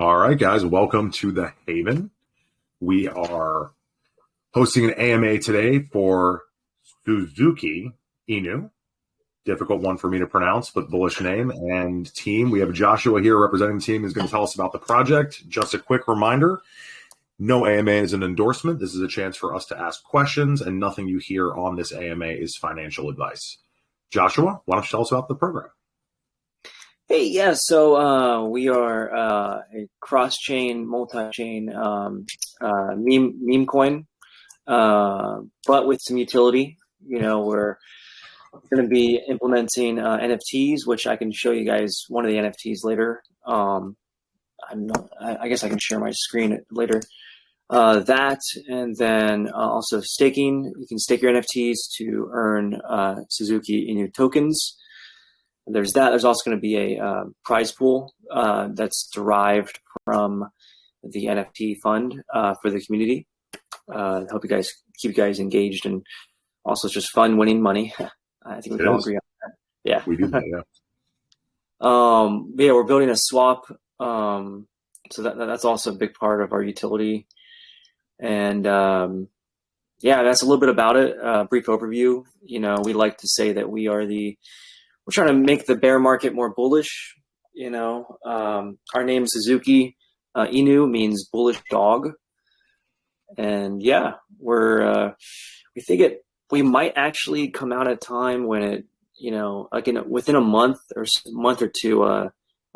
All right, guys, welcome to the Haven. We are hosting an AMA today for Tsuyoki Inu. Difficult one for me to pronounce, but bullish name and team. We have Joshua here representing the team who's going to tell us about the project. Just a quick reminder, no AMA is an endorsement. This is a chance for us to ask questions, and nothing you hear on this AMA is financial advice. Joshua, why don't you tell us about the program? Hey, yeah, so we are a cross-chain, multi-chain meme coin, but with some utility. You know, we're going to be implementing NFTs, which I can show you guys one of the NFTs later. I guess I can share my screen later. That, and then also staking. You can stake your NFTs to earn Tsuyoki Inu tokens. There's that. There's also going to be a prize pool that's derived from the NFT fund for the community. Hope you guys keep you guys engaged, and also it's just fun winning money. I think we can all agree on that. Yeah, we do that. Yeah. Yeah, we're building a swap, so that's also a big part of our utility. And yeah, that's a little bit about it. Brief overview. You know, we like to say that we're trying to make the bear market more bullish. You know, our name Tsuyoki Inu means bullish dog, and yeah, we think we might actually come out at a time when it, you know, like within a month or two, we're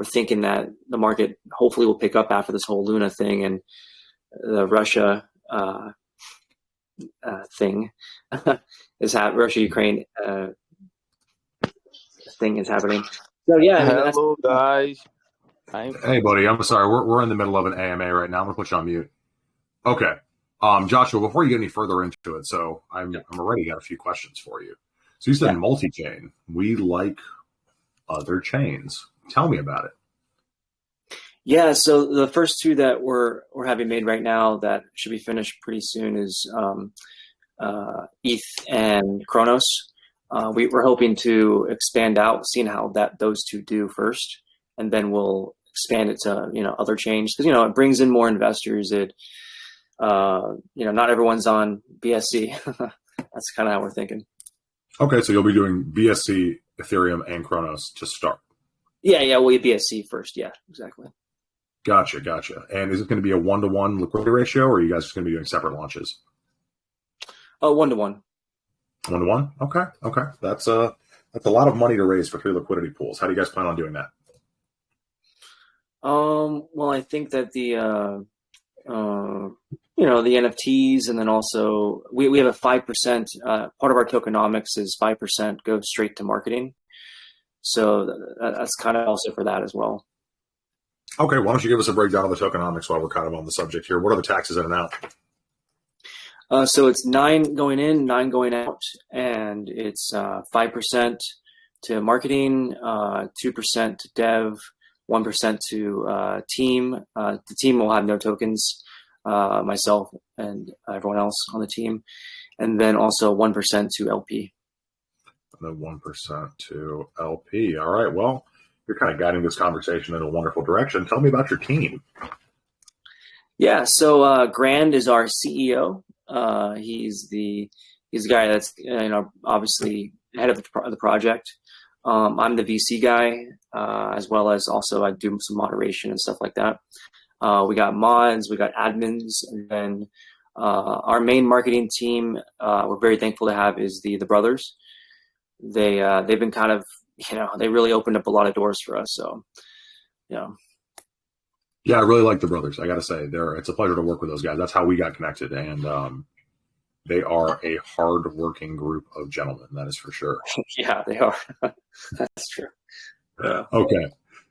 thinking that the market hopefully will pick up after this whole Luna thing and the Russia thing is Russia-Ukraine thing is happening. So yeah. Hello, guys. Hey, buddy. I'm sorry. We're in the middle of an AMA right now. I'm gonna put you on mute. Okay. Joshua, before you get any further into it, so I'm already got a few questions for you. So you said multi-chain. We like other chains. Tell me about it. Yeah. So the first two that we're having made right now that should be finished pretty soon is ETH and Kronos. We're hoping to expand out, seeing how those two do first, and then we'll expand it to, you know, other chains, because, you know, it brings in more investors. It you know, not everyone's on BSC. That's kind of how we're thinking. Okay, so you'll be doing BSC, Ethereum, and Kronos to start. Yeah, we'll be BSC first. Yeah, exactly. Gotcha. And is it going to be a 1-to-1 liquidity ratio, or are you guys just going to be doing separate launches? 1-to-1. 1-to-1? Okay. That's a lot of money to raise for 3 liquidity pools. How do you guys plan on doing that? Well, I think that the you know, the NFTs, and then also we have a 5% part of our tokenomics is 5% goes straight to marketing. So that's kind of also for that as well. Okay, why don't you give us a breakdown of the tokenomics while we're kind of on the subject here? What are the taxes in and out? So it's 9 going in, 9 going out, and it's 5% to marketing, 2% to dev, 1% to team. The team will have no tokens, myself and everyone else on the team, and then also 1% to LP. The 1% to LP. All right. Well, you're kind of guiding this conversation in a wonderful direction. Tell me about your team. Yeah. So Grand is our CEO. He's the guy that's, you know, obviously head of the project. I'm the VC guy, as well as also I do some moderation and stuff like that. We got mods, we got admins, and then our main marketing team we're very thankful to have is the brothers. They've been kind of, you know, they really opened up a lot of doors for us. So, you know. Yeah, I really like the brothers. I got to say, it's a pleasure to work with those guys. That's how we got connected, and they are a hard-working group of gentlemen. That is for sure. Yeah, they are. That's true. Yeah. Okay.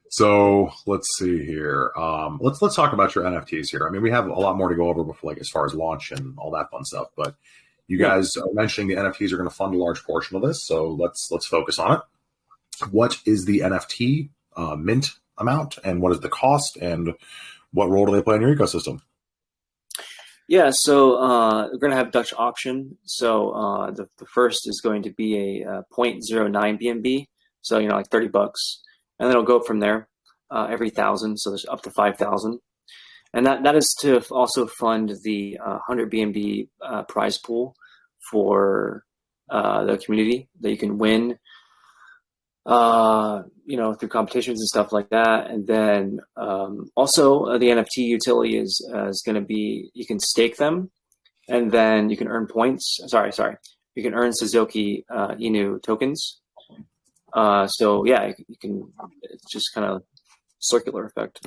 So let's see here. Let's talk about your NFTs here. I mean, we have a lot more to go over before, like, as far as launch and all that fun stuff. But you guys are mentioning the NFTs are going to fund a large portion of this. So let's focus on it. What is the NFT mint amount, and what is the cost, and what role do they play in your ecosystem? Yeah, so we're going to have Dutch auction. So the first is going to be a 0.09 BNB. So, you know, like $30, and then it'll go from there. every 1,000. So there's up to 5,000. And that is to also fund the 100 BNB prize pool for the community that you can win, through competitions and stuff like that. And then also the NFT utility is going to be, you can stake them, and then you can earn points. Sorry. You can earn Tsuyoki Inu tokens. So yeah, you can, it's just kind of circular effect.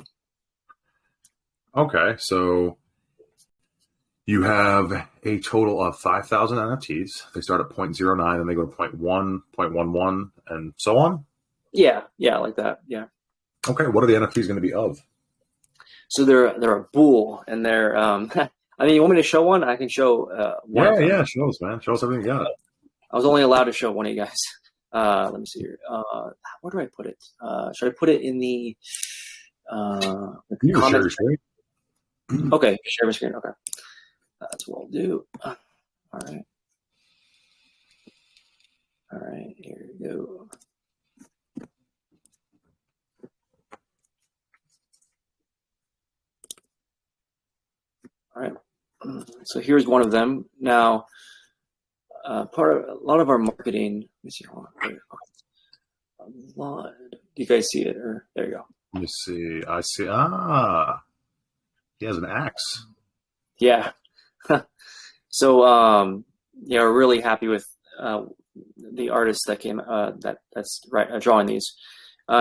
Okay, so you have a total of 5,000 NFTs. They start at 0.09, and they go to 0.1, 0.11, and so on? Yeah, like that, yeah. Okay, what are the NFTs going to be of? So they're a bull, and they're, I mean, you want me to show one? I can show one of them. Yeah, show us, man. Show us everything you got. I was only allowed to show one of you guys. Let me see here. Where do I put it? Should I put it in the you share your screen? Okay, share my screen. Okay, that's what I'll do. All right, here we go. All right, so here's one of them. Now, a lot of our marketing. Let me see. Hold on. Do you guys see it? Or there you go. Let me see. I see. He has an axe. Yeah. So we're really happy with the artist that came that's drawing these.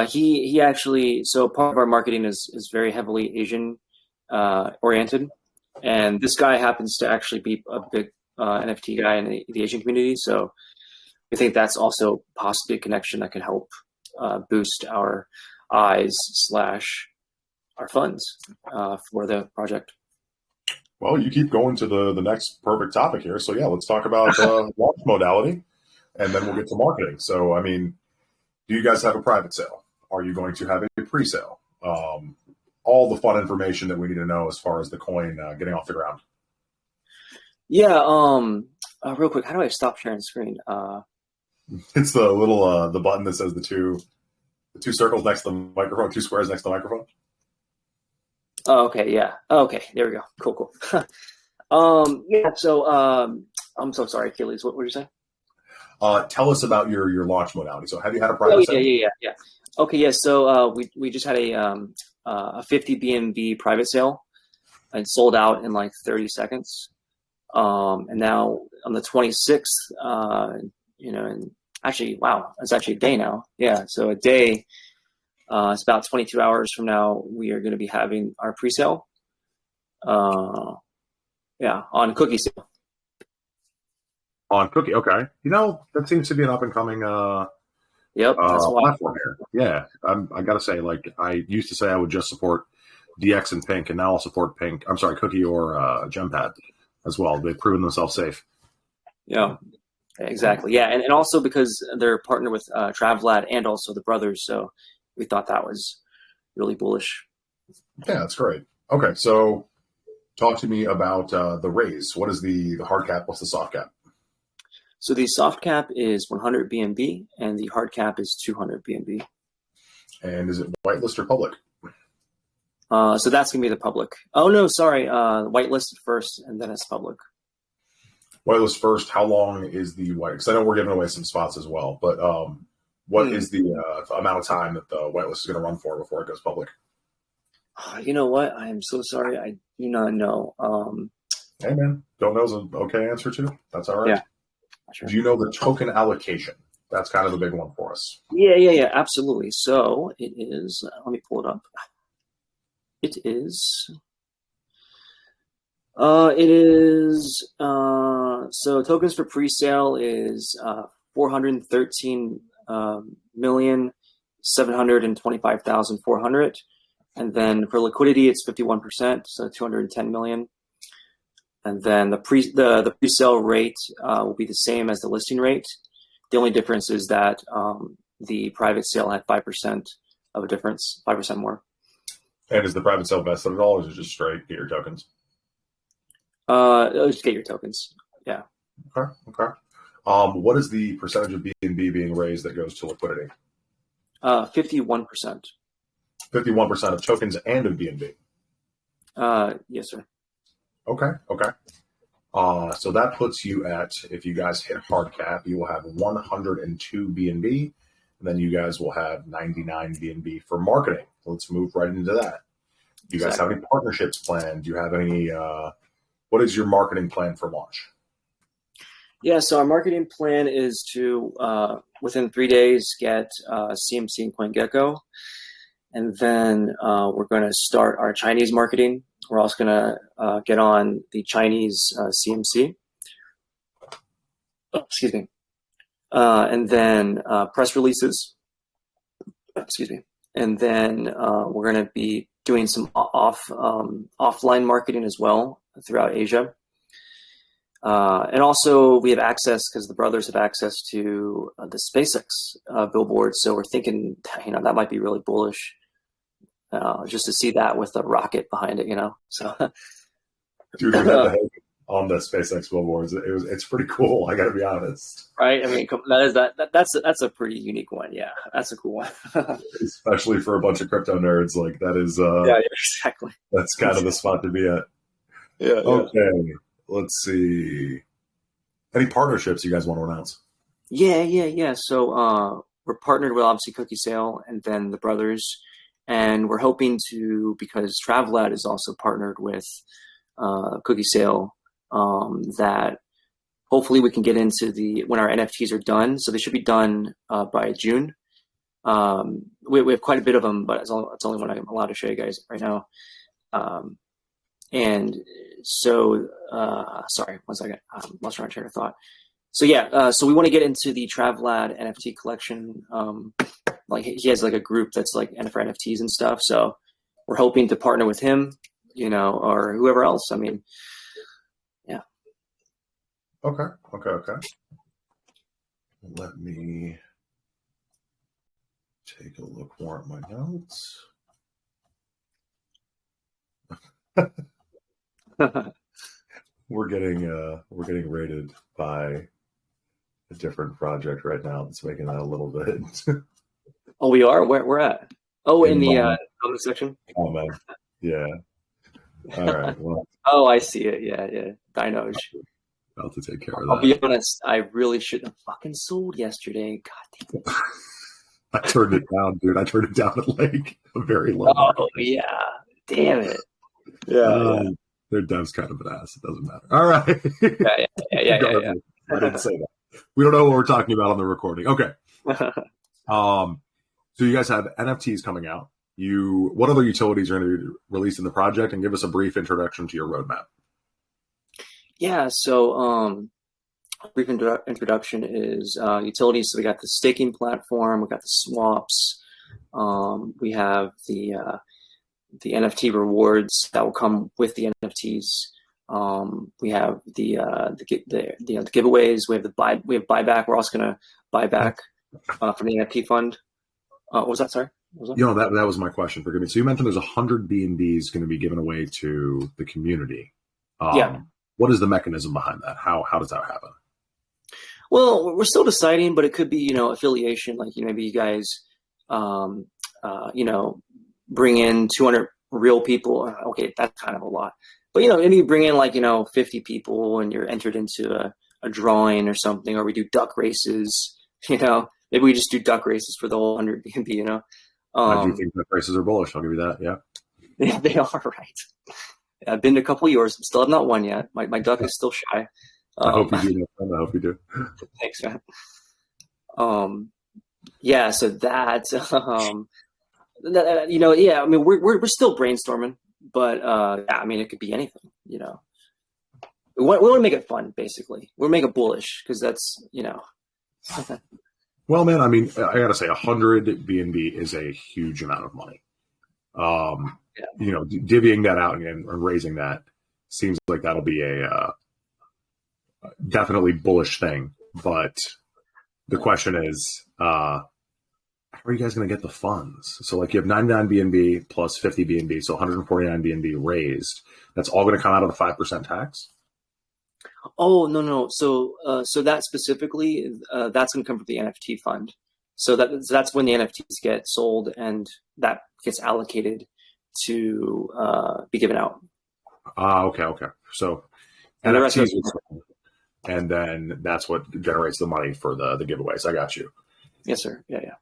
He actually, so part of our marketing is very heavily Asian oriented, and this guy happens to actually be a big NFT guy in the Asian community. So we think that's also possibly a connection that can help boost our eyes / our funds for the project. Well, you keep going to the next perfect topic here. So yeah, let's talk about launch modality, and then we'll get to marketing. So, I mean, do you guys have a private sale? Are you going to have a pre-sale? All the fun information that we need to know as far as the coin getting off the ground. Yeah. Real quick, how do I stop sharing screen? It's the little the button that says the two circles next to the microphone, 2 squares next to the microphone. Oh, okay, yeah. Okay, there we go. Cool. Yeah. So I'm so sorry, Achilles. What were you saying? Tell us about your launch modality. So, have you had a private sale? Yeah. Okay, yeah. So we just had a 50 BNB private sale, and sold out in like 30 seconds. And now on the 26th, and actually, wow, it's actually a day now. Yeah, so a day. It's about 22 hours from now. We are going to be having our pre-sale. On Cookie sale. On Cookie, okay. That seems to be an up and coming Yep, that's platform here. Yeah, I gotta say, like, I used to say I would just support DX and Pink, and now I'll support Cookie or Gempad as well. They've proven themselves safe. Yeah, exactly. Yeah, and also because they're partnered with Travlad and also the brothers, so we thought that was really bullish. Yeah, that's great. Okay, so talk to me about the raise. What is the hard cap? What's the soft cap? So the soft cap is 100 BNB, and the hard cap is 200 BNB. And is it whitelist or public? So that's going to be the public. Oh, no, sorry. Whitelist first, and then it's public. Whitelist first. How long is the white? Because I know we're giving away some spots as well, but what is the amount of time that the whitelist is going to run for before it goes public? You know what? I am so sorry. I do not know. Hey, man. Don't know is an okay answer, too. That's all right. Yeah. Sure. Do you know the token allocation? That's kind of the big one for us. Yeah, absolutely. So it is, let me pull it up. It is, so tokens for pre-sale is 413,725,400. And then for liquidity, it's 51%, so 210 million. And then the pre-sale rate will be the same as the listing rate. The only difference is that the private sale had 5% of a difference, 5% more. And is the private sale vested at all, or is it just straight get your tokens? Just get your tokens. Yeah. Okay. What is the percentage of BNB being raised that goes to liquidity? 51%. 51% of tokens and of BNB. Yes, sir. Okay. So that puts you at, if you guys hit hard cap, you will have 102 BNB, and then you guys will have 99 BNB for marketing. Let's move right into that. Do you guys have any partnerships planned? Do you have any, what is your marketing plan for launch? Yeah, so our marketing plan is to, within 3 days, get CMC and CoinGecko. And then we're going to start our Chinese marketing. We're also going to get on the Chinese CMC. Oh, excuse me. And then press releases. Excuse me. And then we're going to be doing some offline marketing as well throughout Asia. And also we have access, because the brothers have access to the SpaceX billboard. So we're thinking, that might be really bullish, just to see that with a rocket behind it, So, dude, we had the head on the SpaceX billboards. It's pretty cool. I got to be honest. Right? I mean, that's a pretty unique one. Yeah, that's a cool one. Especially for a bunch of crypto nerds, like that is. Yeah, exactly. That's kind of the spot to be at. Yeah. Okay. Yeah. Let's see. Any partnerships you guys want to announce? Yeah. So we're partnered with obviously Cookie Sale and then the brothers, and we're hoping to, because Travlad is also partnered with Cookie Sale, that hopefully we can get into when our NFTs are done. So they should be done by June. We have quite a bit of them, but it's only one I'm allowed to show you guys right now. And so, sorry, 1 second. I lost my train of thought. So yeah, so we want to get into the Travlad NFT collection. Like he has like a group that's like for NFTs and stuff. So we're hoping to partner with him, or whoever else. I mean, yeah. Okay. Let me take a look more at my notes. We're getting rated by a different project right now that's making that a little bit. Oh, we are? Where we're at? Oh, in the comment section? Oh, man. Yeah. All right. Well. Oh, I see it. Yeah. Dinos. About to take care of that. I'll be honest. I really shouldn't have fucking sold yesterday. God damn it. I turned it down, dude. I turned it down at like a very low. Oh, yeah. Damn it. Yeah. Their dev's kind of an ass. It doesn't matter. All right. Yeah. I didn't say that. We don't know what we're talking about on the recording. Okay. So you guys have NFTs coming out. What other utilities are going to be released in the project, and give us a brief introduction to your roadmap. Yeah. So brief introduction is utilities. So we got the staking platform. We got the swaps. We have the NFT rewards that will come with the NFTs. We have the giveaways. We have buyback. We're also going to buy back from the NFT fund. What was that? Sorry. What was that? That was my question. Forgive me. So you mentioned there's 100 BNBs going to be given away to the community. Yeah. What is the mechanism behind that? How does that happen? Well, we're still deciding, but it could be affiliation. Like maybe you guys bring in 200 real people. Okay, that's kind of a lot. But maybe you bring in 50 people and you're entered into a drawing or something, or we do duck races. Maybe we just do duck races for the whole 100 BNB. I do think duck races are bullish. I'll give you that. Yeah, they are, right. I've been to a couple of yours. Still have not won yet. My duck is still shy. I hope you do. I hope you do. Thanks, man. Yeah. So that. Yeah. I mean, we're still brainstorming, but yeah. I mean, it could be anything. We want to make it fun, basically. We'll make it bullish because that's Well, man, I mean, I gotta say, 100 BNB is a huge amount of money. Divvying that out and raising that seems like that'll be a definitely bullish thing. But the question is, how are you guys going to get the funds? So, like, you have 99 BNB plus 50 BNB, so 149 BNB raised. That's all going to come out of the 5% tax? Oh, no. So that specifically, that's going to come from the NFT fund. So that's when the NFTs get sold and that gets allocated to be given out. Okay. So And the rest NFTs goes, are sold, and then that's what generates the money for the giveaways. I got you. yes, sir. Yeah.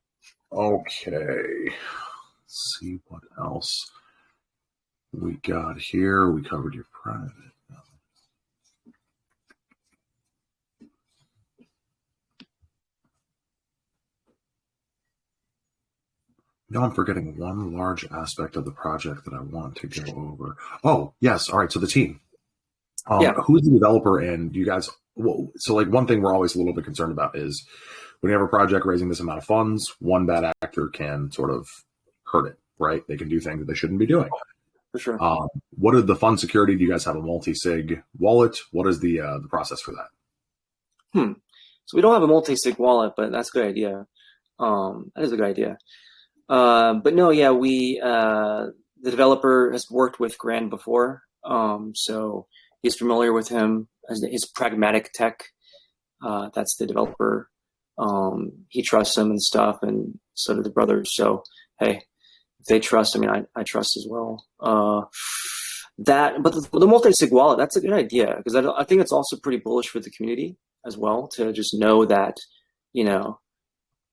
Okay. Let's see what else we got here. We covered your private. No, I'm forgetting one large aspect of the project that I want to go over. Oh, yes. All right. So the team. Who's the developer, and do you guys? Well, so like one thing we're always a little bit concerned about is when you have a project raising this amount of funds, one bad actor can sort of hurt it, right? They can do things that they shouldn't be doing. For sure. What is the fund security? Do you guys have a multi-sig wallet? What is the process for that? So we don't have a multi-sig wallet, but that's a good idea. That is a good idea. But no, yeah, the developer has worked with Grand before. So he's familiar with him as his pragmatic tech. That's the developer. He trusts him and stuff, and so do the brothers. So, hey, if they trust, I mean, I trust as well. But the multi-sig wallet, that's a good idea, because I think it's also pretty bullish for the community as well, to just know that,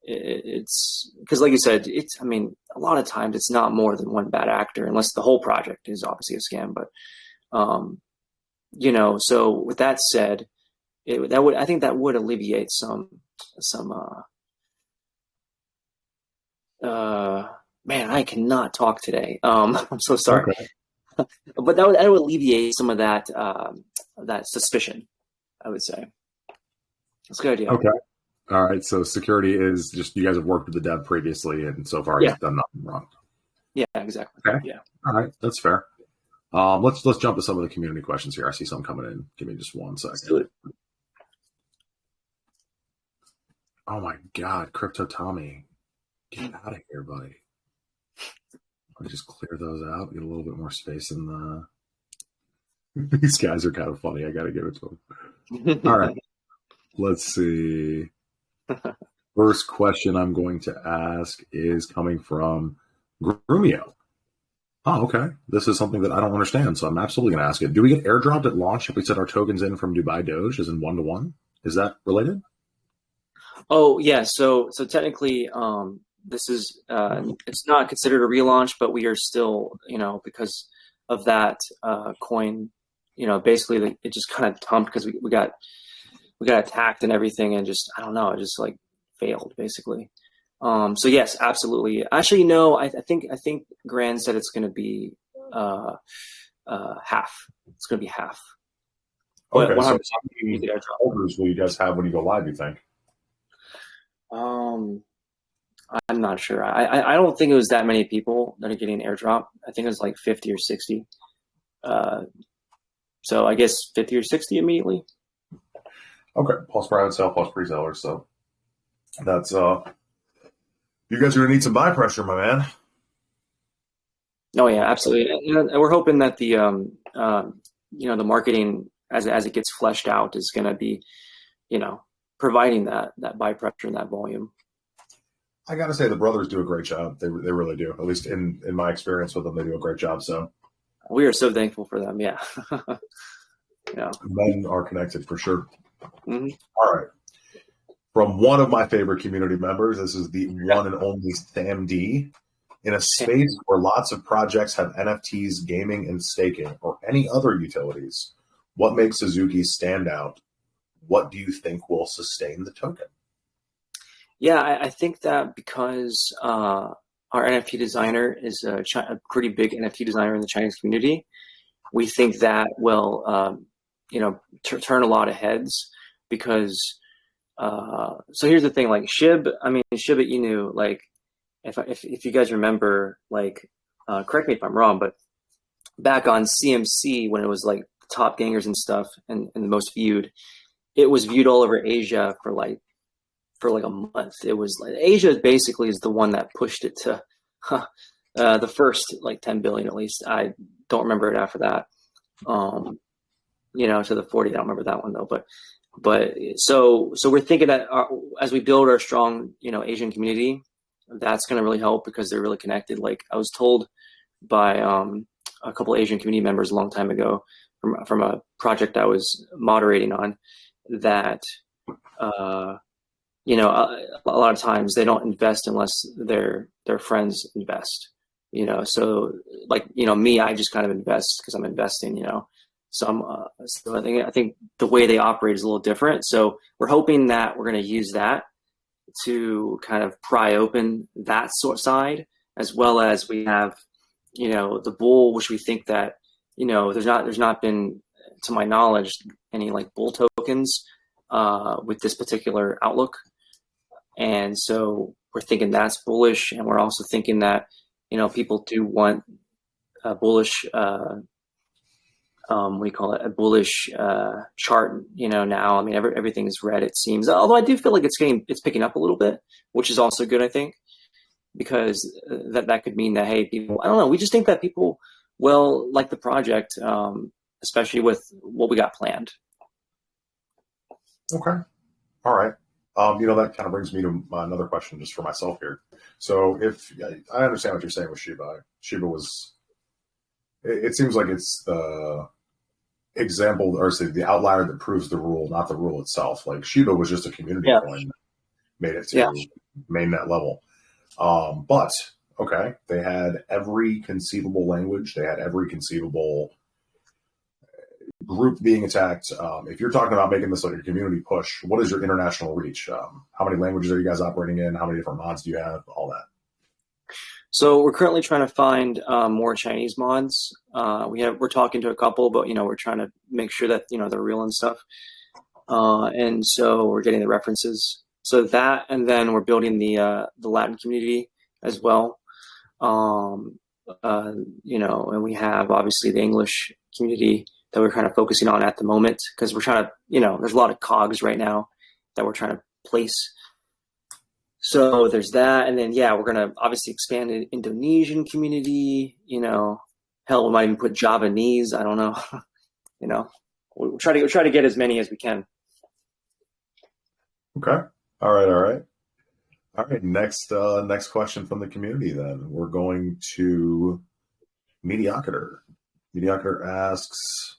it's because, like you said, I mean, a lot of times it's not more than one bad actor, unless the whole project is obviously a scam. But, so with that said, I think that would alleviate some man, I cannot talk today. I'm so sorry. Okay. But that would alleviate some of that suspicion, I would say. That's a good idea. Okay. All right. So security is just, you guys have worked with the dev previously, and so far he's done nothing wrong. Yeah, exactly. Okay. Yeah. All right. That's fair. Let's jump to some of the community questions here. I see some coming in. Give me just 1 second. Let's do it. Oh my God, Crypto Tommy. Get out of here, buddy. Let me just clear those out, get a little bit more space in the... These guys are kind of funny. I got to give it to them. All right. Let's see. First question I'm going to ask is coming from Grumio. Oh, okay. This is something that I don't understand, so I'm absolutely going to ask it. Do we get airdropped at launch if we set our tokens in from Dubai Doge as in 1-to-1? Is that related? Oh, yeah. So technically, this is it's not considered a relaunch, but we are still, because of that coin, basically it just kind of dumped because we got attacked and everything, and just, I don't know, it just like failed basically. So yes, absolutely. Actually, no, I think Grand said it's going to be half. It's going to be half. Okay. 100%. So how many holders will you guys have when you go live, you think? I'm not sure. I don't think it was that many people that are getting an airdrop. I think it was like 50 or 60. So I guess 50 or 60 immediately. Okay. Plus private sale, plus pre-sellers. So that's you guys are gonna need some buy pressure, my man. Oh yeah, absolutely. And we're hoping that the the marketing as it gets fleshed out is going to be, providing that buy pressure and that volume. I gotta say, the brothers do a great job. They really do. At least in my experience with them, they do a great job. So we are so thankful for them. Yeah. Yeah. Men are connected for sure. Mm-hmm. All right. From one of my favorite community members, this is the one and only Sam D. In a space where lots of projects have NFTs, gaming, and staking, or any other utilities, what makes Suzuki stand out? What do you think will sustain the token? Yeah, I think that because our NFT designer is a pretty big NFT designer in the Chinese community, we think that will, turn a lot of heads. Because, so here's the thing, like Shiba Inu, like if you guys remember, like, correct me if I'm wrong, but back on CMC when it was like top gangers and stuff and the most viewed, it was viewed all over Asia for like a month. It was like Asia basically is the one that pushed it to the first like 10 billion at least. I don't remember it after that. To the 40. I don't remember that one though. But But so we're thinking that as we build our strong, Asian community, that's going to really help because they're really connected. Like I was told by a couple of Asian community members a long time ago from a project I was moderating on that, a lot of times they don't invest unless their friends invest, so like, me, I just kind of invest because I'm investing, so I think the way they operate is a little different. So we're hoping that we're going to use that to kind of pry open that sort side, as well as we have, the bull, which we think that, there's not been, to my knowledge, any like bull tokens with this particular outlook. And so we're thinking that's bullish. And we're also thinking that, people do want a bullish, what do you call it? A bullish chart, now. I mean, everything is red, it seems. Although I do feel like it's picking up a little bit, which is also good, I think, because that could mean that, hey, people, I don't know, we just think that people will like the project, especially with what we got planned. Okay. All right. That kind of brings me to another question just for myself here. So if I understand what you're saying with Shiba was, it seems like it's the example, or say the outlier that proves the rule, not the rule itself. Like Shiba was just a community coin that made it to mainnet level. But okay, they had every conceivable language. They had every conceivable group being attacked. If you're talking about making this like a community push, what is your international reach? How many languages are you guys operating in? How many different mods do you have? All that. So we're currently trying to find more Chinese mods. We're talking to a couple, but we're trying to make sure that they're real and stuff. And so we're getting the references. So that, and then we're building the Latin community as well. And we have obviously the English community that we're kind of focusing on at the moment, because we're trying to, there's a lot of cogs right now that we're trying to place. So there's that. And then, we're going to obviously expand the Indonesian community, hell, we might even put Javanese. I don't know. We'll try to get as many as we can. Okay. All right. Next question from the community then. We're going to Mediocritor. Mediocritor asks,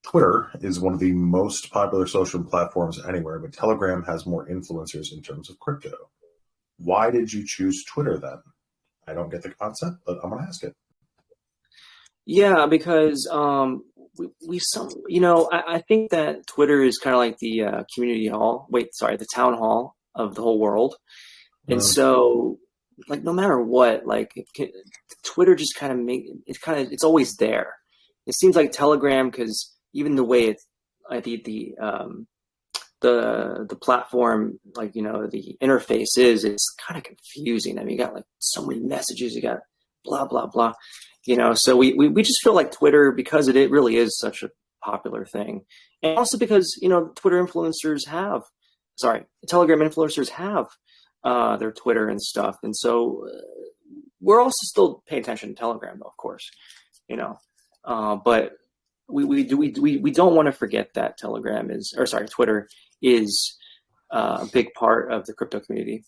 Twitter is one of the most popular social platforms anywhere, but Telegram has more influencers in terms of crypto. Why did you choose Twitter then? I don't get the concept, but I'm going to ask it. Yeah, because I think that Twitter is kind of like the the town hall of the whole world. And so, like, no matter what, like, Twitter just kind of it's always there. It seems like Telegram, because even the way the platform, like, the interface it's kind of confusing. I mean, you got like so many messages, you got blah, blah, blah, so we just feel like Twitter, because it really is such a popular thing. And also because, Telegram influencers have their Twitter and stuff. And so we're also still paying attention to Telegram, though, of course, but we don't want to forget that Twitter is a big part of the crypto community.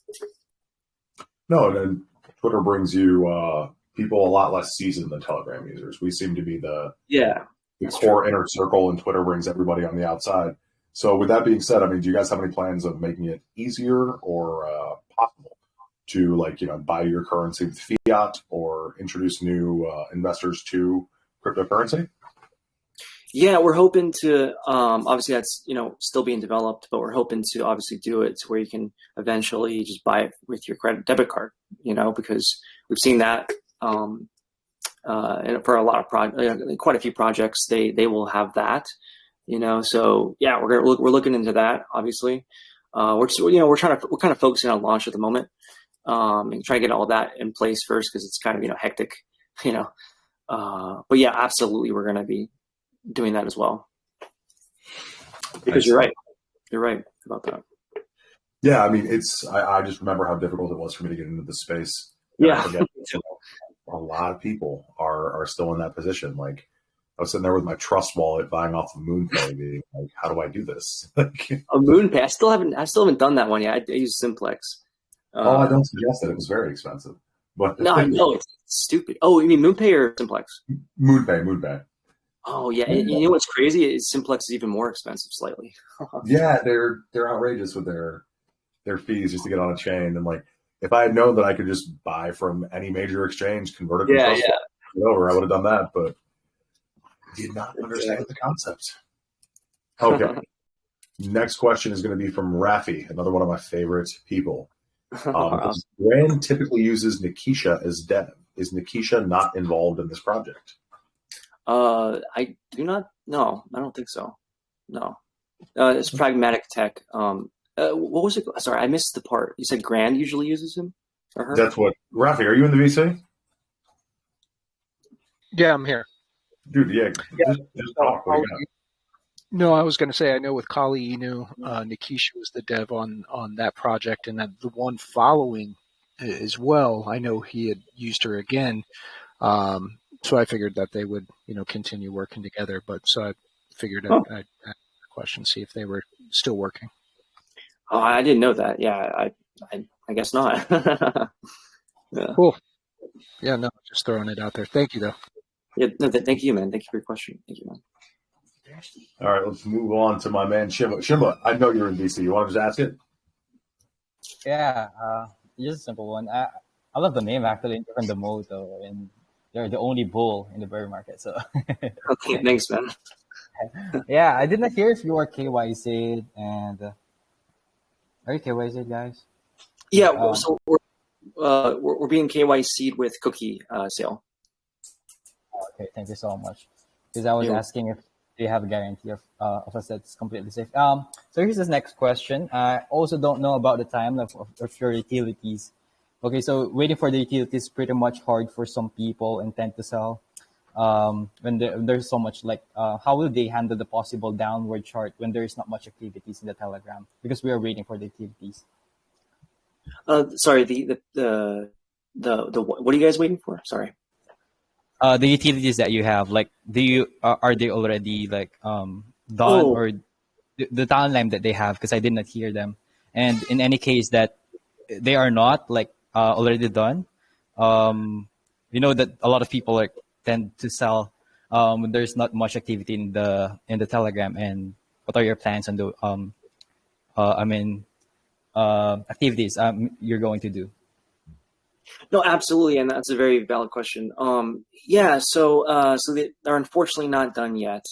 No, and Twitter brings you people a lot less seasoned than Telegram users. We seem to be the core inner circle, and Twitter brings everybody on the outside. So with that being said, I mean, do you guys have any plans of making it easier or possible to buy your currency with fiat or introduce new investors to cryptocurrency? Yeah, we're hoping to, obviously that's, still being developed, but we're hoping to obviously do it to where you can eventually just buy it with your debit card, because we've seen that and for a lot of quite a few projects, they will have that, so yeah, we're looking into that, obviously. We're kind of focusing on launch at the moment, and trying to get all that in place first, because it's kind of, hectic, but yeah, absolutely. We're going to be doing that as well, because you're right about that. Yeah, I mean, I just remember how difficult it was for me to get into the space. Yeah, a lot of people are still in that position. Like, I was sitting there with my trust wallet buying off of MoonPay, being like, how do I do this? A MoonPay. I still haven't done that one yet. I use Simplex. I don't suggest it. It was very expensive. But No, I know it's stupid. Oh, you mean MoonPay or Simplex? MoonPay. Oh yeah, you know what's crazy is Simplex is even more expensive slightly. Yeah, they're outrageous with their fees just to get on a chain. And like, if I had known that I could just buy from any major exchange, convert it to trust over, I would have done that. But I did not understand the concept. Okay. Next question is going to be from Rafi, another one of my favorite people. The brand typically uses Nikisha as dev. Is Nikisha not involved in this project? I do not. No, I don't think so. No, it's Pragmatic Tech. What was it? Sorry, I missed the part. You said Grand usually uses him or her? That's what. Rafi, are you in the VC? Yeah, I'm here. Dude, just talk. What do you got? No, I was going to say, I know with Tsuyoki Inu, Nikisha was the dev on that project, and that the one following as well, I know he had used her again. So I figured that they would, continue working together. But so I figured I'd ask a question, see if they were still working. Oh, I didn't know that. Yeah, I guess not. Yeah. Cool. Yeah, no, just throwing it out there. Thank you, though. Yeah, no, thank you, man. Thank you for your question. Thank you, man. All right, let's move on to my man Shimba. Shimba, I know you're in VC. You want to just ask it? Yeah, just a simple one. I love the name actually, from the motto, and they're the only bull in the bear market. So Okay, thanks, man. yeah, I did not hear if you are KYC and are you KYC guys? Yeah, so we're being KYC'd with cookie sale. Okay, thank you so much. Because I was asking if they have a guarantee of us that's completely safe. So here's this next question. I also don't know about the timeline of your utilities. Okay, so waiting for the utilities is pretty much hard for some people and tend to sell when there's so much how will they handle the possible downward chart when there is not much activities in the Telegram? Because we are waiting for the utilities. Sorry, the what are you guys waiting for? Sorry. The utilities that you have, are they already done or the timeline that they have? Because I did not hear them. And in any case that they are not already done, that a lot of people tend to sell when there's not much activity in the Telegram. And what are your plans on the activities you're going to do? No, absolutely, and that's a very valid question. So they are unfortunately not done yet,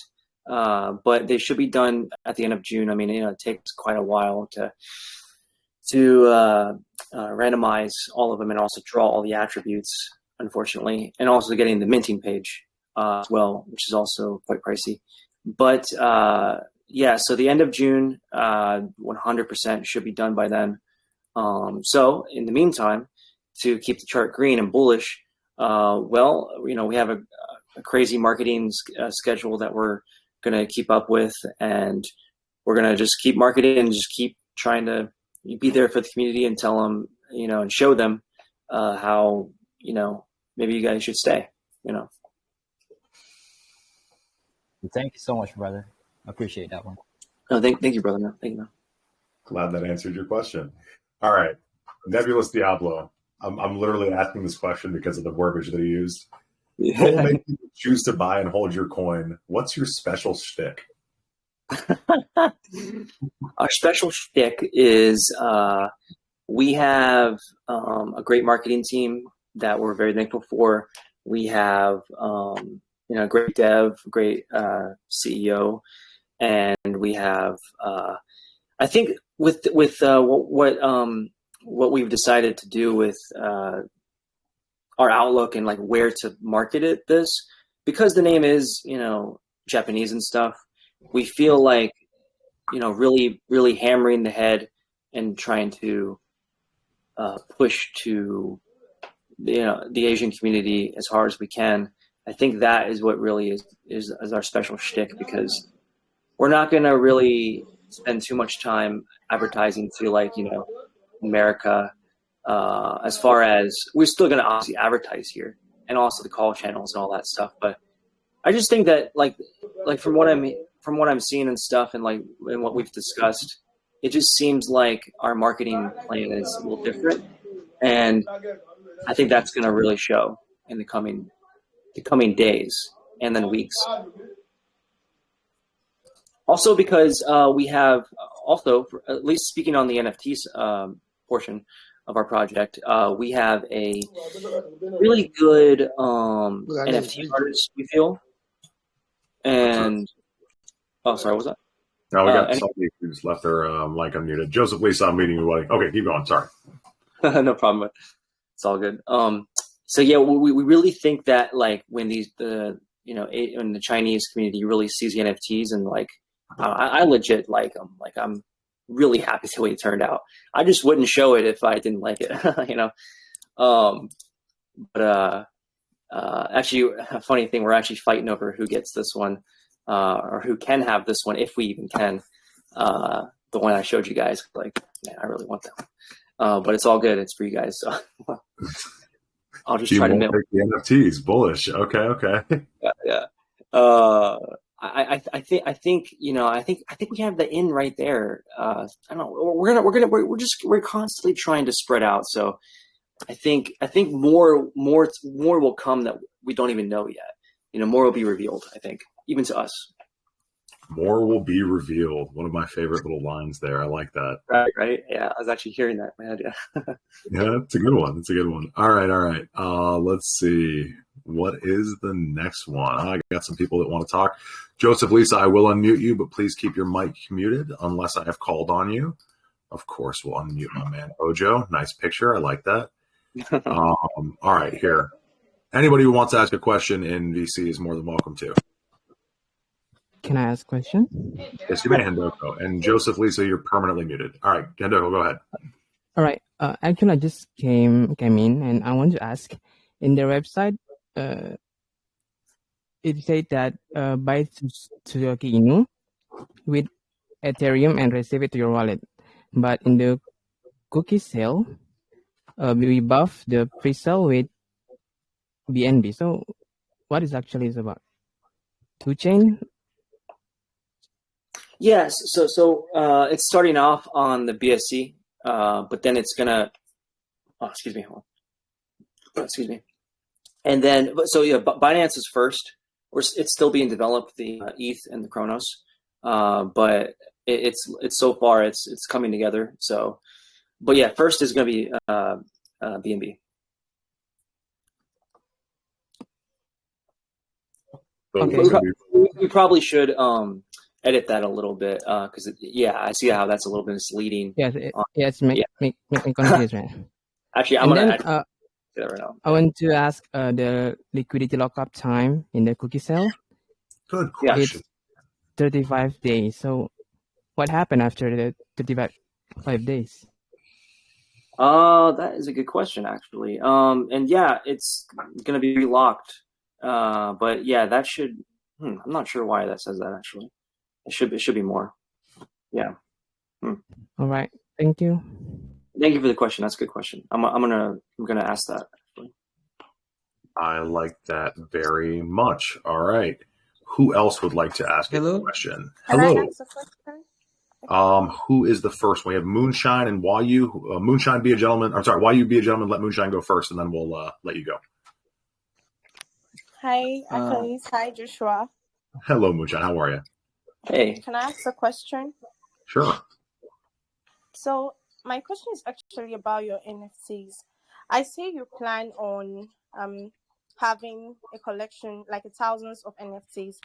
but they should be done at the end of June. I mean, it takes quite a while to randomize all of them and also draw all the attributes, unfortunately, and also getting the minting page as well, which is also quite pricey. But so the end of June, 100% should be done by then. So in the meantime, to keep the chart green and bullish, we have a crazy marketing schedule that we're going to keep up with, and we're going to just keep marketing and just keep trying to be there for the community and tell them, and show them how, maybe you guys should stay, Thank you so much, brother. I appreciate that one. No, thank you, brother. Man. Thank you, man. Glad that answered your question. All right, Nebulous Diablo. I'm literally asking this question because of the verbiage that he used. What will make people choose to buy and hold your coin? What's your special shtick? Our special shtick is we have a great marketing team that we're very thankful for. We have great dev, great CEO, and we have I think with what we've decided to do with our outlook and where to market this, because the name is Japanese and stuff, we feel really really hammering the head and trying to push to the Asian community as hard as we can. I think that is what really is our special shtick, because we're not going to really spend too much time advertising to America, as far as we're still going to obviously advertise here and also the call channels and all that stuff, but I just think that like from what I'm seeing and stuff, and what we've discussed, it just seems like our marketing plan is a little different, and I think that's going to really show in the coming days and then weeks. Also, because we have also, at least speaking on the NFTs portion of our project, we have a really good NFT artist, we feel. And oh, sorry, what was that? No, we got somebody who's left their mic unmuted. Joseph Lisa, I'm meeting you. Okay, keep going. Sorry. No problem. It's all good. So yeah, we really think that like when when the Chinese community really sees the NFTs, and like I legit I'm really happy the way it turned out. I just wouldn't show it if I didn't like it, you know. Actually, a funny thing, we're actually fighting over who gets this one, or who can have this one, if we even can. The one I showed you guys, like, man, I really want that one. But it's all good. It's for you guys, so I'll just try to mail the NFTs. Bullish. Okay. Yeah. I think we have the in right there. I don't know. We're constantly trying to spread out. So I think more will come that we don't even know yet. You know, more will be revealed. I think, even to us. More will be revealed. One of my favorite little lines there. I like that. Right. Yeah, I was actually hearing that in my head. Yeah. Yeah, it's a good one. All right. Let's see. What is the next one? I got some people that want to talk. Joseph Lisa, I will unmute you, but please keep your mic muted unless I have called on you. Of course, we'll unmute my man Ojo. Nice picture. I like that. All right, here. Anybody who wants to ask a question in VC is more than welcome to. Can I ask a question? Yes, you may, Hendoko. And Joseph Lisa, you're permanently muted. All right, Hendoko, go ahead. All right. Actually, I just came in, and I want to ask. In their website, it said that buy Tsuyoki Inu with Ethereum and receive it to your wallet. But in the cookie sale, we buff the pre-sale with BNB. So, what is actually is about? Two chain? Yes. So it's starting off on the BSC, but then it's gonna. Oh, excuse me. Excuse me. And then, Binance is first. It's still being developed, the ETH and the Chronos, but it's so far it's coming together. So, but yeah, first is going to be BNB. Okay. We probably should edit that a little bit because I see how that's a little bit misleading. Yes, make me confused, man. Actually, I'm going to add that right now. I want to ask the liquidity lockup time in the cookie sale. Good question. It's 35 days. So what happened after the 35 days? That is a good question, actually. And yeah, it's going to be relocked. But yeah, that should. I'm not sure why that says that. Actually, it should be more. Yeah. All right. Thank you. Thank you for the question. That's a good question. I'm gonna ask that. Actually. I like that very much. All right. Who else would like to ask a question? Hello. Can I ask a question? Who is the first? We have Moonshine and Wayu. Moonshine, be a gentleman. I'm sorry, Wayu, be a gentleman. Let Moonshine go first, and then we'll let you go. Hi, Achilles. Hi, Joshua. Hello, Moonshine. How are you? Hey. Can I ask a question? Sure. So my question is actually about your NFTs. I see you plan on having a collection like thousands of NFTs,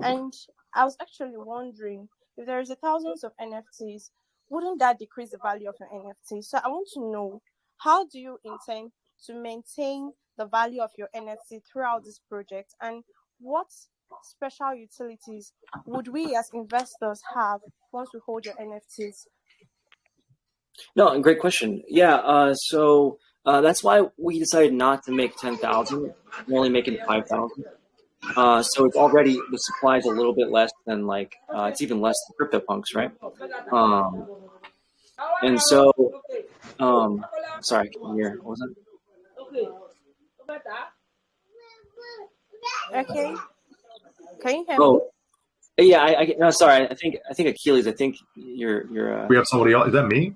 and I was actually wondering if there is thousands of NFTs, wouldn't that decrease the value of your NFT? So I want to know, how do you intend to maintain the value of your NFT throughout this project, and what special utilities would we as investors have once we hold your NFTs? No, great question. Yeah, so that's why we decided not to make 10,000. We're only making 5,000. So it's already, the supply is a little bit less than it's even less than CryptoPunks, right? And so, sorry, can you hear? What was it? Okay. Can you hear me? Oh, yeah. No, sorry. I think Achilles. I think you're. We have somebody else. Is that me?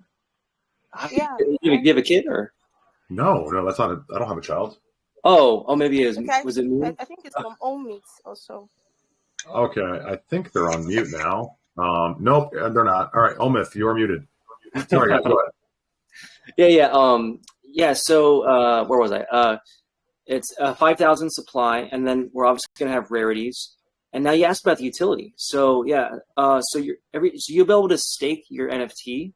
Yeah. You have a kid or? No, that's not. I don't have a child. Oh, maybe it is. Okay, Was it me? I think it's from Omit also. Okay, I think they're on mute now. Nope, they're not. All right, Omith, you are muted. Sorry, guys, go ahead. Yeah. So where was I? It's 5,000 supply, and then we're obviously going to have rarities. And now you asked about the utility. So yeah, so you'll be able to stake your NFT,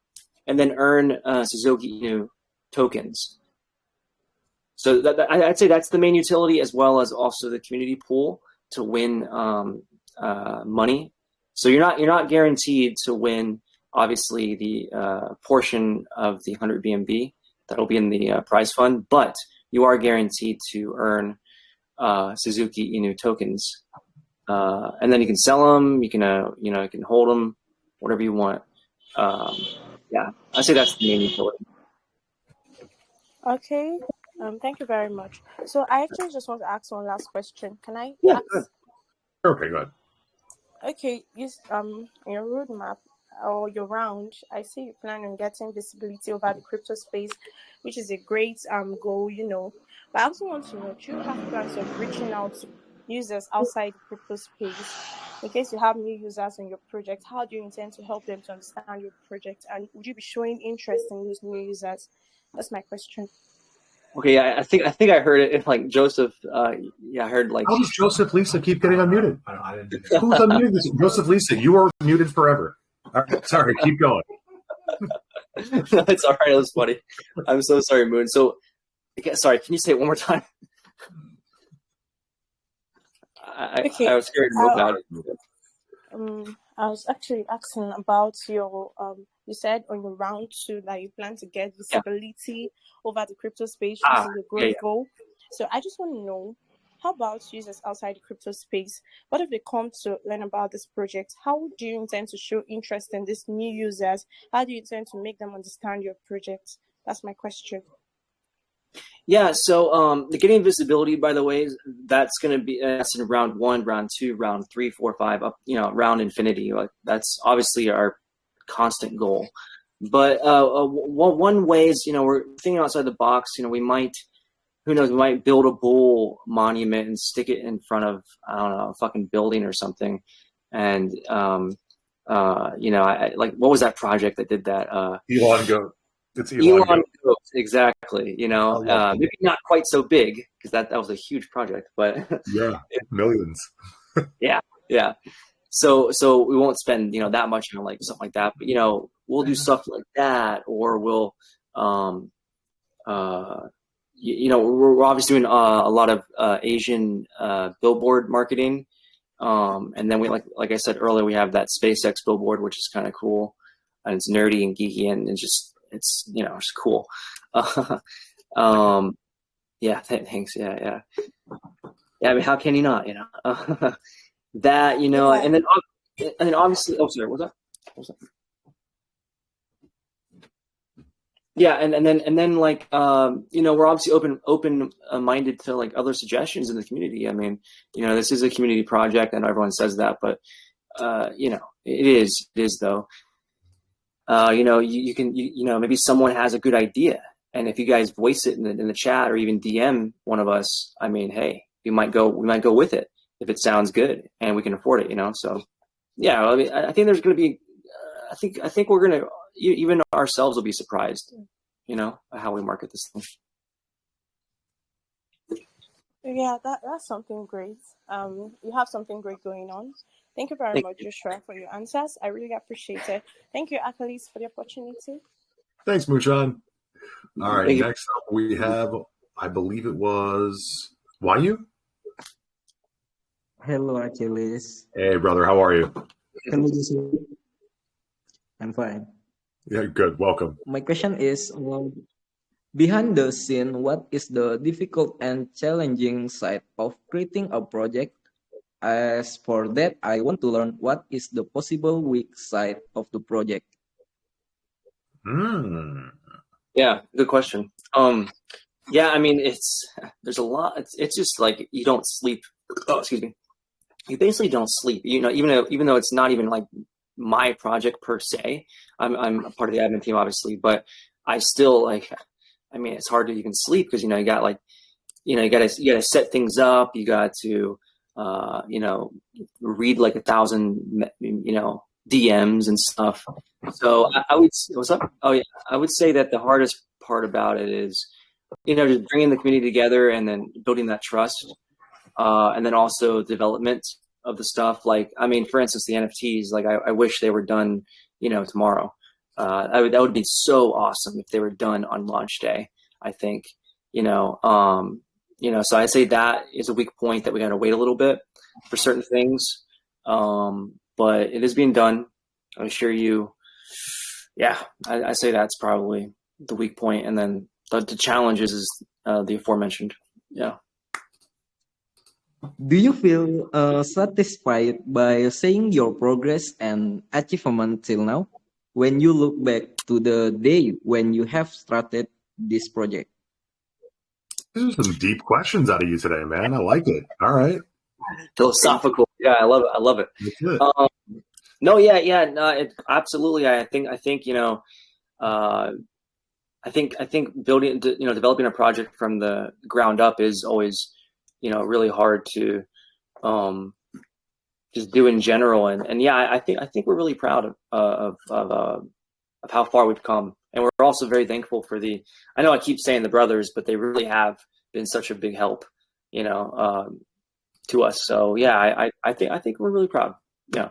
and then earn Tsuyoki Inu tokens. So I'd say that's the main utility, as well as also the community pool to win money. So you're not guaranteed to win, obviously, the portion of the 100 BNB that'll be in the prize fund, but you are guaranteed to earn Tsuyoki Inu tokens, and then you can sell them. You can hold them, whatever you want. Yeah, I say that's the main utility. Okay. Thank you very much. So I actually just want to ask one last question. Can I Yeah, ask? Okay, go ahead. Okay, your roadmap or your round, I see you plan on getting visibility over the crypto space, which is a great goal, But I also want to know, do you have plans of reaching out to users outside the crypto space? In case you have new users on your project, how do you intend to help them to understand your project? And would you be showing interest in those new users? That's my question. Okay, I think I heard it. It's like Joseph. I heard like. How does Joseph Lisa keep getting unmuted? I didn't do that. Who's unmuted? Joseph Lisa, you are muted forever. All right, sorry, keep going. No, it's all right. It was funny. I'm so sorry, Moon. So, sorry. Can you say it one more time? Okay. I was scared to move out. I was actually asking about your you said on your round 2 that you plan to get visibility over the crypto space, which is a great goal. So I just want to know, how about users outside the crypto space? What if they come to learn about this project? How do you intend to show interest in these new users? How do you intend to make them understand your project? That's my question. Yeah, so the getting visibility, by the way, that's going to be that's in round 1, round 2, round 3, 4, 5, up, round infinity. Like, that's obviously our constant goal. But one way is, we're thinking outside the box. We might, who knows, we might build a bull monument and stick it in front of, I don't know, a fucking building or something. And like, what was that project that did that? Elon Goat. It's Elon Goat, exactly. Maybe not quite so big, because that was a huge project, but yeah, millions. yeah. So we won't spend that much on like something like that, but we'll do stuff like that, or we'll we're obviously doing a lot of Asian billboard marketing, and then we like I said earlier, we have that SpaceX billboard, which is kind of cool, and it's nerdy and geeky, and it's just cool. Yeah, thanks. Yeah. I mean, how can you not? That and then obviously. Oh, sorry. What's that? Yeah, and then like we're obviously open minded to like other suggestions in the community. I mean, this is a community project, and everyone says that, but it is though. You can maybe someone has a good idea, and if you guys voice it in the chat or even DM one of us, I mean, hey, we might go with it if it sounds good and we can afford it. So yeah, I mean, I think there's going to be, I think we're going to, even ourselves will be surprised, at how we market this thing. Yeah, that's something great. You have something great going on. Thank you very much, Joshua, for your answers. I really appreciate it. Thank you, Achilles, for the opportunity. Thanks, Muchan. All right, next up we have, I believe it was Wayu. Hello, Achilles. Hey, brother, how are you? Can you just... I'm fine. Yeah, good. Welcome. My question is, behind the scene, what is the difficult and challenging side of creating a project? As for that, I want to learn what is the possible weak side of the project. Yeah, good question. Yeah, I mean, there's a lot. It's just like you don't sleep. Oh, excuse me. you basically don't sleep. You know, even though it's not even like my project per se, I'm a part of the admin team, obviously, but I still like. I mean, it's hard to even sleep because you know you got like, you know, you gotta set things up. You got to you know, read like 1,000 you know, DMs and stuff. So I would, what's up? Oh yeah, I would say that the hardest part about it is, you know, just bringing the community together and then building that trust, and then also development of the stuff. Like, I mean, for instance, the NFTs. Like, I wish they were done, you know, tomorrow. That would be so awesome if they were done on launch day. I think, you know, so I say that is a weak point that we got to wait a little bit for certain things. But it is being done. I assure you. Yeah, I say that's probably the weak point, and then the challenges is the aforementioned. Yeah. Do you feel satisfied by seeing your progress and achievement till now? When you look back to the day when you have started this project? These are some deep questions out of you today, man. I like it. All right. Philosophical. Yeah, I love it. I love it. No, yeah, no, absolutely. I think, you know, I think building, you know, developing a project from the ground up is always, you know, really hard to just do in general. And yeah, I think we're really proud of how far we've come, and we're also very thankful for I know I keep saying the brothers, but they really have been such a big help, you know, to us. So yeah, I think we're really proud. Yeah.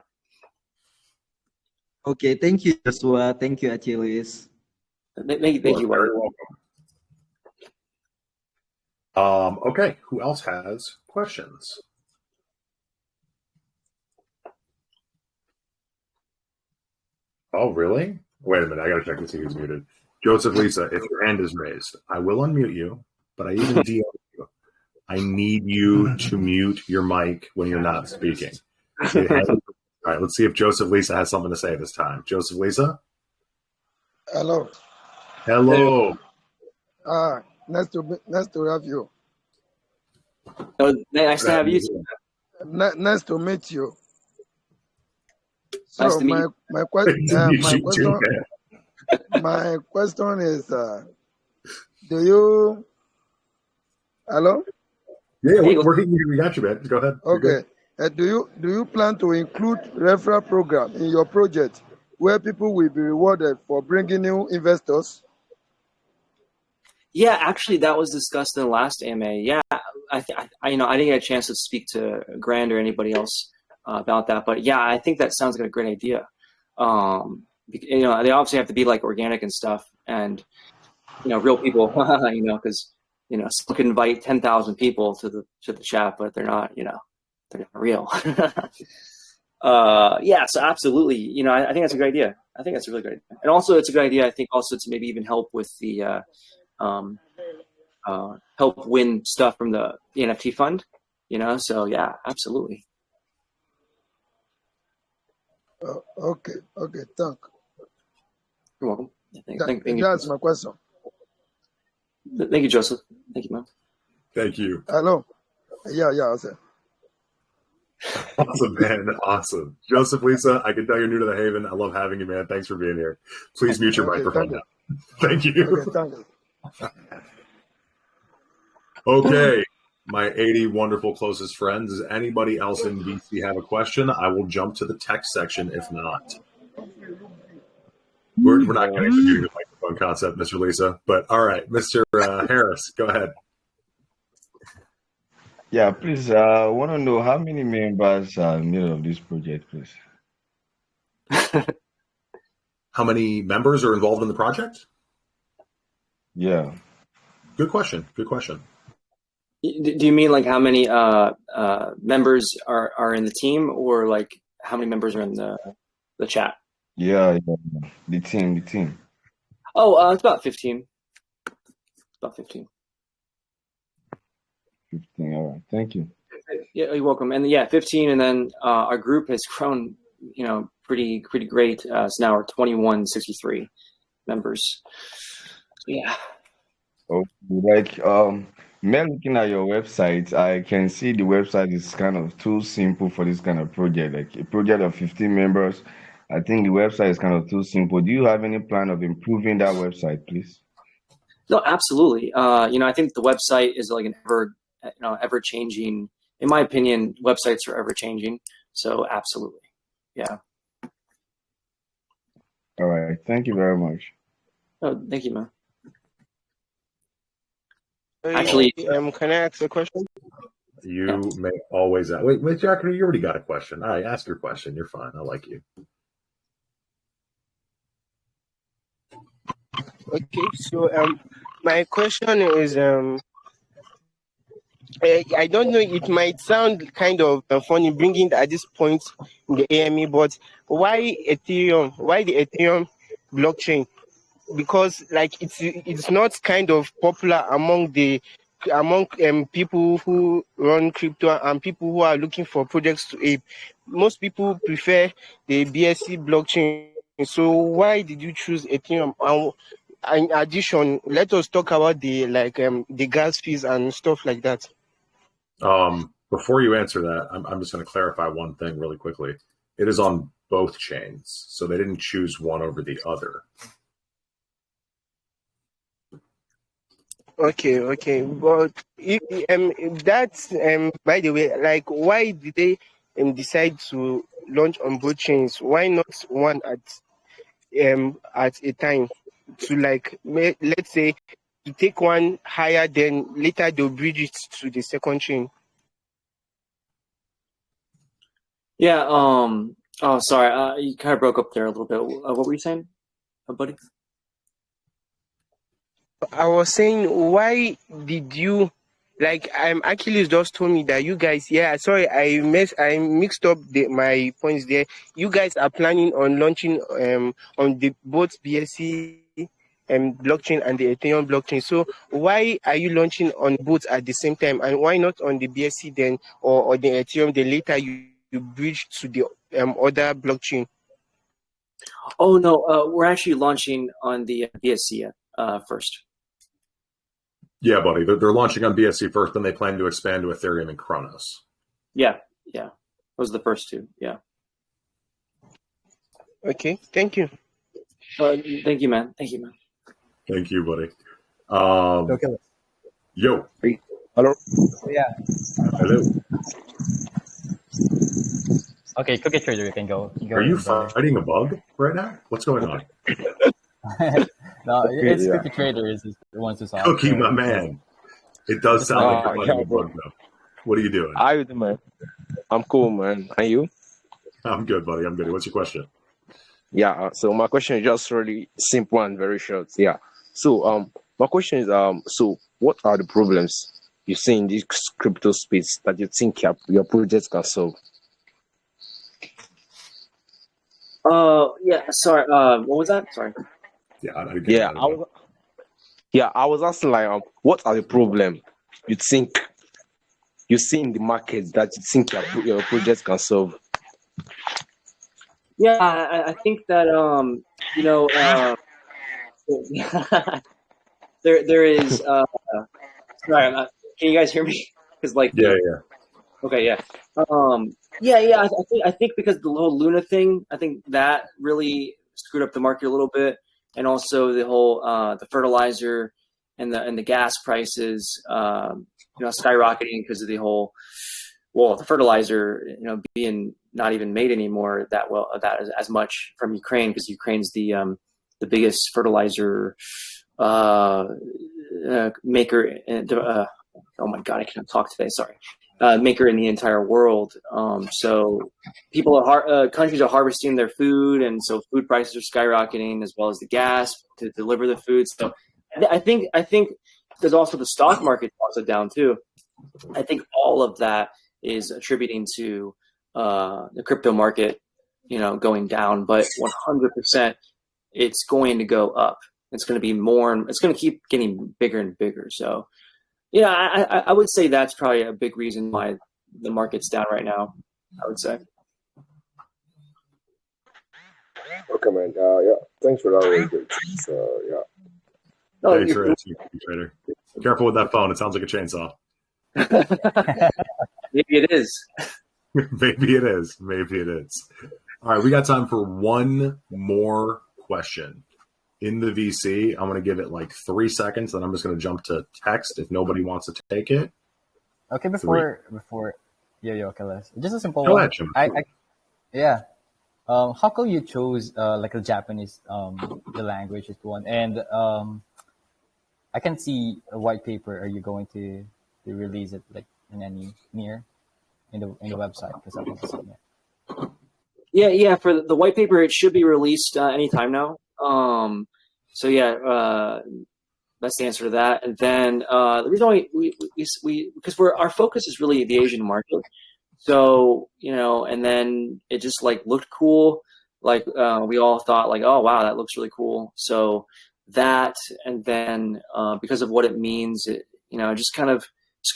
Okay, thank you, Joshua. Thank you, Achilles. Thank you, Very welcome. Okay, who else has questions? Oh, really? Wait a minute, I gotta check to see who's muted. Joseph Lisa, if your hand is raised, I will unmute you, but I even DM you. I need you to mute your mic when you're not speaking. All right, let's see if Joseph Lisa has something to say this time. Joseph Lisa? Hello. Hello. Nice to have you. Oh, nice to have you. Nice to meet you. So Nice to meet you. my question is, do you? Hello? Yeah, we got you, man. Go ahead. Okay. Do you plan to include referral program in your project where people will be rewarded for bringing new investors? Yeah, actually, that was discussed in the last AMA. Yeah, I you know, I didn't get a chance to speak to Grand or anybody else about that, but yeah, I think that sounds like a great idea. You know, they obviously have to be like organic and stuff, and you know, real people. You know, because you know, someone could invite 10,000 people to the chat, but they're not. You know, they're not real. Yeah, so absolutely. You know, I think that's a great idea. I think that's a really great idea. And also, it's a good idea, I think, also to maybe even help with the help win stuff from the NFT fund, you know? So yeah, absolutely. Okay, thank. You're welcome. Thank you. That's my question. Thank you, Joseph. Thank you, man. Thank you. Hello. Yeah, I said. Awesome, man. Awesome. Joseph Lisa, I can tell you're new to the Haven. I love having you, man. Thanks for being here. Please mute your microphone now. Thank you. Okay, thank you. Okay, my 80 wonderful closest friends. Does anybody else in DC have a question? I will jump to the text section if not. We're not getting to the microphone concept, Mr. Lisa, but all right, Mr. Harris, go ahead. Yeah, please, I want to know how many members are in the middle of this project, please. How many members are involved in the project? Yeah. Good question. Good question. Do you mean like how many members are in the team, or like how many members are in the chat? Yeah, the team. Oh, it's about 15. About 15. 15. All right. Thank you. Yeah, you're welcome. And yeah, 15, and then our group has grown, you know, pretty great. So now we're 2163 members. Yeah. Okay. Like, Me looking at your website, I can see the website is kind of too simple for this kind of project. Like a project of 15 members, I think the website is kind of too simple. Do you have any plan of improving that website, please? No, absolutely. I think the website is like an ever changing. In my opinion, websites are ever changing. So absolutely, yeah. All right. Thank you very much. Oh, thank you, man. Hey, Actually, can I ask a question? You may always ask. Wait, Jack, you already got a question. All right, ask your question. You're fine. I like you. Okay, so my question is I don't know. It might sound kind of funny bringing it at this point in the AME, but why Ethereum? Why the Ethereum blockchain? Because like it's not kind of popular among people who run crypto and people who are looking for projects to ape. Most people prefer the BSC blockchain. So why did you choose Ethereum? And in addition, let us talk about the gas fees and stuff like that. Before you answer that, I'm just going to clarify one thing really quickly. It is on both chains, so they didn't choose one over the other. Okay, but that's by the way, like why did they decide to launch on both chains? Why not one at a time? To let's say to take one higher, then later they'll bridge it to the second chain. yeah. Oh, sorry. You kind of broke up there a little bit. What were you saying, buddy? I was saying, why did you Achilles just told me that you guys, yeah, sorry, I mixed up my points there. You guys are planning on launching on the both BSC blockchain and the Ethereum blockchain. So why are you launching on both at the same time, and why not on the BSC then or the Ethereum then later you bridge to the other blockchain? Oh no, we're actually launching on the BSC first. Yeah, buddy. They're launching on BSC first, then they plan to expand to Ethereum and Kronos. Yeah. Those are the first two. Yeah. Okay, thank you. Thank you, man. Thank you, buddy. Okay. Yo. Hey. Hello. Yeah. Hello. Okay, Cookie Trader, you can go. Are you fighting a bug right now? What's going on? No, it's Yeah. Cookie Trader is the ones who saw. Cookie, my man. It does sound like you're fighting yeah, a bug, though. What are you doing? How you doing, man? I'm cool, man. And you? I'm good, buddy. I'm good. What's your question? Yeah. So my question is just really simple and very short. Yeah. So my question is so what are the problems you see in this crypto space that you think your project can solve? Yeah. Sorry. What was that? Sorry. Yeah, I didn't get Yeah, I was asking what are the problems you think you see in the market that you think your project can solve? Yeah, I think that there is. Sorry, can you guys hear me? Because Yeah. Okay, yeah. Yeah. I think because the whole Luna thing, I think that really screwed up the market a little bit, and also the whole the fertilizer and the gas prices, skyrocketing because of the whole the fertilizer, being not even made anymore that as much from Ukraine, because Ukraine's the biggest fertilizer maker. Oh my God, I can't talk today. Sorry. Maker in the entire world. So countries are harvesting their food, and so food prices are skyrocketing, as well as the gas to deliver the food. So I think there's also the stock market also down too. I think all of that is attributing to the crypto market, going down. But 100%, it's going to go up. It's going to be more, and it's going to keep getting bigger and bigger. So. Yeah, I would say that's probably a big reason why the market's down right now, I would say. Okay, man. Yeah. Thanks for that. Really good. Yeah. Oh, Thanks for asking, Trader. Careful with that phone. It sounds like a chainsaw. Maybe it is. Maybe it is. Maybe it is. All right, we got time for one more question. In the VC, I'm going to give it like 3 seconds, then I'm just going to jump to text if nobody wants to take it. Okay, before okay, let's just a simple Go one. ahead, Jim. How come you chose like a Japanese the language is one, and I can see a white paper. Are you going to release it like in any near in the website? Because I want to see it. Yeah. For the white paper, it should be released anytime now. So yeah, that's the answer to that. And then the reason why we because our focus is really the Asian market. So, and then it just like looked cool. Like we all thought like, oh wow, that looks really cool. So that, and then because of what it means, it just kind of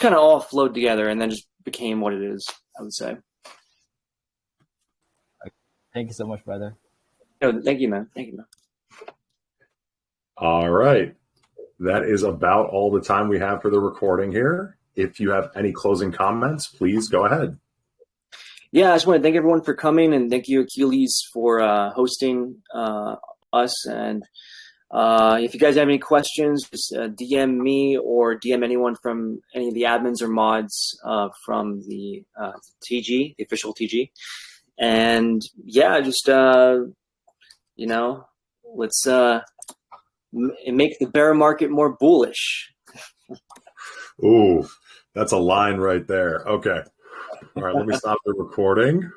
all flowed together, and then just became what it is, I would say. Thank you so much, brother. Thank you, man. All right. That is about all the time we have for the recording here. If you have any closing comments, please go ahead. Yeah, I just want to thank everyone for coming, and thank you, Achilles, for hosting us. And if you guys have any questions, just DM me or DM anyone from any of the admins or mods from the TG, the official TG. And yeah, just let's make the bear market more bullish. Ooh, that's a line right there. Okay. All right, let me stop the recording.